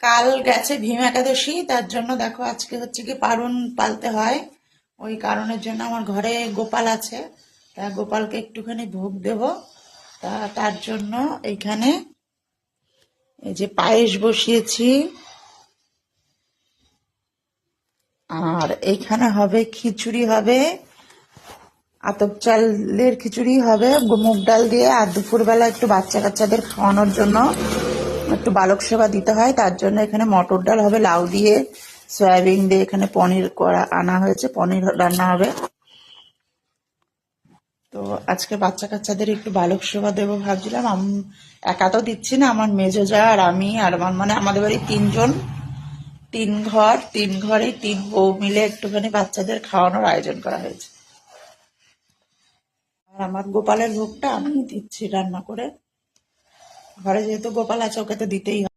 কাল গেছে ভীম একাদশী, তার জন্য দেখো আজকে হচ্ছে কি পারুন পালতে হয়। ওই কারণের জন্য আমার ঘরে গোপাল আছে, তা গোপালকে একটুখানি ভোগ দেব। তার জন্য এইখানে এই যে পায়েস বসিয়েছি, আর এইখানে হবে খিচুড়ি, হবে আতপ চালের খিচুড়ি হবে মুগ ডাল দিয়ে। আর দুপুরবেলা একটু বাচ্চা কাচ্চাদের খাওয়ানোর জন্য একটু বালক সেবা দিতে হয়, তার জন্য এখানে মটর ডাল হবে লাউ দিয়ে, সয়াবিন দিয়ে। এখানে পনির করা আনা হয়েছে, পনির রান্না হবে। তো আজকে বাচ্চা কাচ্চাদের একটু বালক সেবা দেবো ভাবছিলাম। একা তো দিচ্ছি না, আমার মেজো যা আর আমি আর আমার মানে আমাদের বাড়ি তিনজন, তিন ঘরে তিন বউ মিলে একটুখানি বাচ্চাদের খাওয়ানোর আয়োজন করা হয়েছে। আর আমার গোপালের ভোগটা আমি দিচ্ছি রান্না করে। ঘরে যেহেতু গোপাল আছে, ওকে তো দিতেই হবে।